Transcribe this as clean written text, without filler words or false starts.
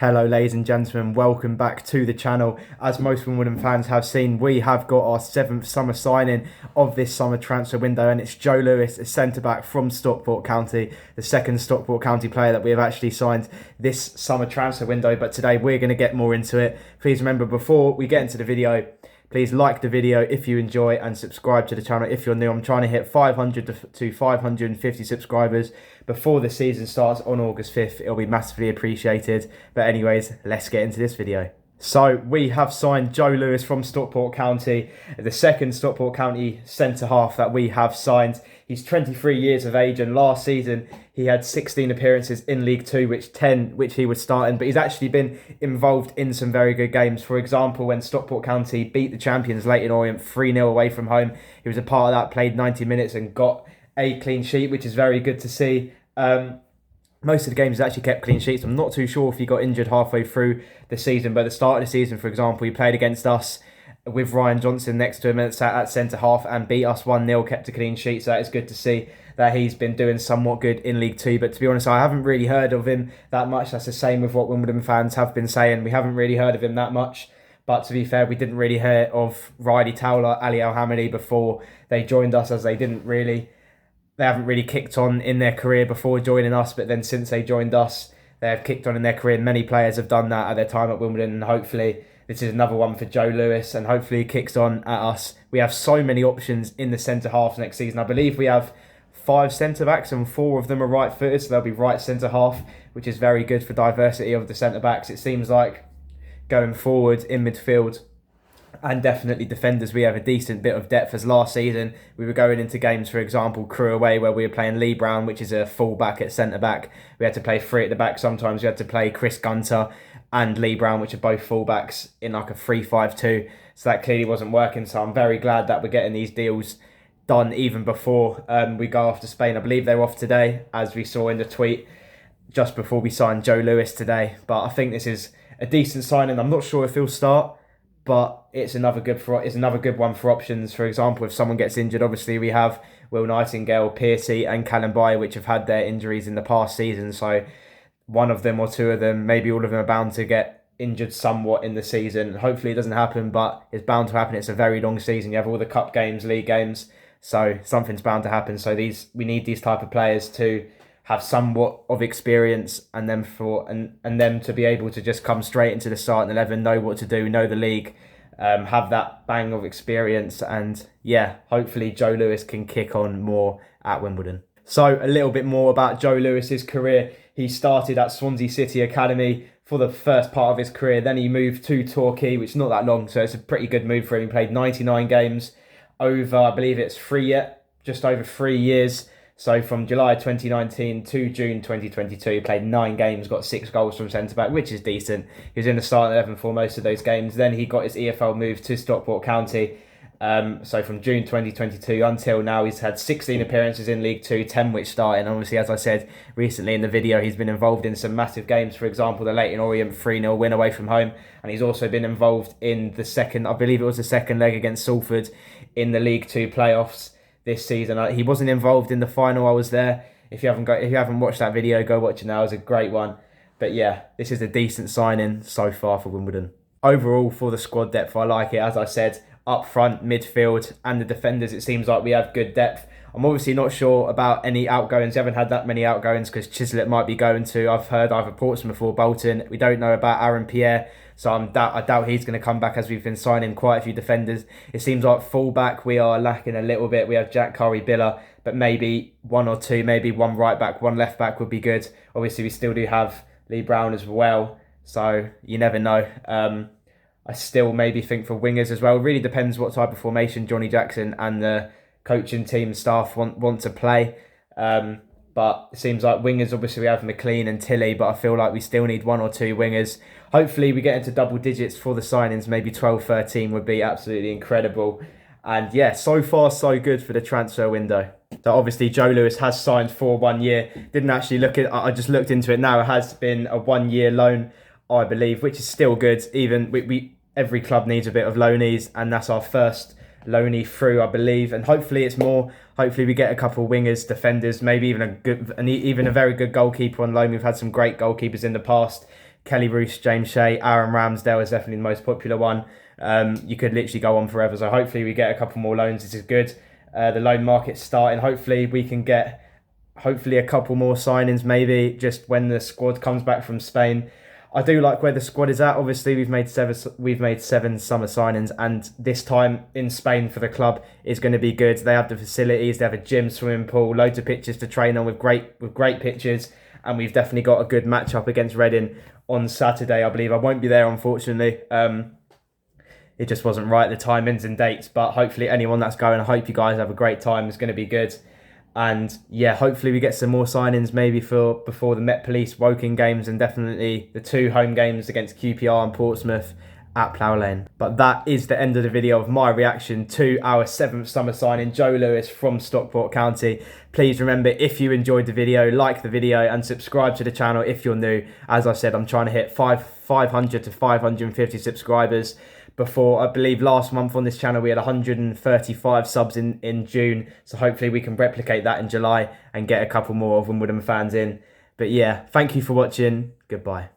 Hello ladies and gentlemen, welcome back to the channel. As most Wimbledon fans have seen, we have got our 7th summer signing of this summer transfer window, and it's Joe Lewis, a centre-back from Stockport County, the second Stockport County player that we have actually signed this summer transfer window. But today we're going to get more into it. Please remember, before we get into the video, please like the video if you enjoy and subscribe to the channel if you're new. I'm trying to hit 500 to 550 subscribers before the season starts on August 5th. It'll be massively appreciated. But anyways, let's get into this video. So we have signed Joe Lewis from Stockport County, the second Stockport County centre-half that we have signed. He's 23 years of age, and last season he had 16 appearances in League Two, which he was starting. But he's actually been involved in some very good games. For example, when Stockport County beat the champions Leyton Orient 3-0 away from home, he was a part of that, played 90 minutes and got a clean sheet, which is very good to see. Most of the games actually kept clean sheets. I'm not too sure if he got injured halfway through the season, but at the start of the season, for example, he played against us with Ryan Johnson next to him at centre-half and beat us 1-0, kept a clean sheet. So that is good to see that he's been doing somewhat good in League Two. But to be honest, I haven't really heard of him that much. That's the same with what Wimbledon fans have been saying. We haven't really heard of him that much. But to be fair, we didn't really hear of Riley Towler, Ali Al-Hamidi before they joined us, as they haven't really kicked on in their career before joining us. But then since they joined us, they have kicked on in their career. Many players have done that at their time at Wimbledon, and hopefully this is another one for Joe Lewis, and hopefully he kicks on at us. We have so many options in the centre-half next season. I believe we have 5 centre-backs and 4 of them are right-footed, so they'll be right centre-half, which is very good for diversity of the centre-backs. It seems like going forward in midfield and definitely defenders, we have a decent bit of depth. As last season, we were going into games, for example, Crewe away, where we were playing Lee Brown, which is a full-back at centre-back. We had to play 3 at the back. Sometimes we had to play Chris Gunter and Lee Brown, which are both full-backs, in like a 3-5-2. So that clearly wasn't working. So I'm very glad that we're getting these deals done even before we go off to Spain. I believe they're off today, as we saw in the tweet just before we signed Joe Lewis today. But I think this is a decent signing. I'm not sure if he'll start, but it's another good one for options. For example, if someone gets injured, obviously we have Will Nightingale, Piercy and Callum Bayer, which have had their injuries in the past season. So one of them or 2 of them, maybe all of them, are bound to get injured somewhat in the season. Hopefully it doesn't happen, but it's bound to happen. It's a very long season. You have all the cup games, league games, so something's bound to happen. So we need these type of players to have somewhat of experience, and them to be able to just come straight into the starting 11, know what to do, know the league, have that bang of experience. And yeah, hopefully Joe Lewis can kick on more at Wimbledon. So a little bit more about Joe Lewis's career. He started at Swansea City Academy for the first part of his career. Then he moved to Torquay, which is not that long, so it's a pretty good move for him. He played 99 games over, I believe it's just over 3 years. So from July 2019 to June 2022, he played 9 games, got 6 goals from centre-back, which is decent. He was in the starting 11 for most of those games. Then he got his EFL move to Stockport County. So from June 2022 until now, he's had 16 appearances in League Two, 10 which starting. And obviously, as I said recently in the video, he's been involved in some massive games. For example, the Leyton Orient 3-0 win away from home. And he's also been involved in the second, I believe it was the second leg against Salford in the League Two playoffs this season. He wasn't involved in the final. I was there. If you haven't watched that video, go watch it now. It's a great one. But yeah, this is a decent signing so far for Wimbledon. Overall, for the squad depth, I like it. As I said, up front, midfield and the defenders, it seems like we have good depth. I'm obviously not sure about any outgoings. We haven't had that many outgoings because Chislett might be going to, I've heard, either Portsmouth or Bolton. We don't know about Aaron Pierre, so I doubt he's going to come back, as we've been signing quite a few defenders. It seems like full-back we are lacking a little bit. We have Jack Curry-Biller, but maybe 1 or 2, maybe 1 right-back, 1 left-back would be good. Obviously, we still do have Lee Brown as well, so you never know. I still maybe think for wingers as well. It really depends what type of formation Johnny Jackson and the coaching team staff want to play. But it seems like wingers, obviously we have McLean and Tilley, but I feel like we still need 1 or 2 wingers. Hopefully we get into double digits for the signings. Maybe 12, 13 would be absolutely incredible. And yeah, so far so good for the transfer window. So obviously Joe Lewis has signed for 1 year. Didn't actually look at, I just looked into it now. It has been a 1-year loan, I believe, which is still good. Even every club needs a bit of loanees, and that's our first loanee through, I believe. And hopefully it's more. Hopefully we get a couple of wingers, defenders, maybe even a very good goalkeeper on loan. We've had some great goalkeepers in the past. Kelly Roos, James Shea, Aaron Ramsdale is definitely the most popular one. You could literally go on forever. So hopefully we get a couple more loans. This is good. The loan market's starting. Hopefully we can get a couple more signings, maybe just when the squad comes back from Spain. I do like where the squad is at. Obviously, we've made seven summer signings, and this time in Spain for the club is going to be good. They have the facilities, they have a gym, swimming pool, loads of pitches to train on with great pitches, and we've definitely got a good matchup against Reading on Saturday. I believe I won't be there, unfortunately. It just wasn't right, the timings and dates, but hopefully anyone that's going, I hope you guys have a great time. It's going to be good. And yeah, hopefully we get some more signings maybe before the Met Police Woking games, and definitely the 2 home games against QPR and Portsmouth at Plough Lane. But that is the end of the video of my reaction to our 7th summer signing, Joe Lewis from Stockport County. Please remember, if you enjoyed the video, like the video and subscribe to the channel if you're new. As I said, I'm trying to hit 500 to 550 subscribers. Before, I believe last month on this channel we had 135 subs in June, so hopefully we can replicate that in July and get a couple more of Wimbledon fans in. But yeah, thank you for watching. Goodbye.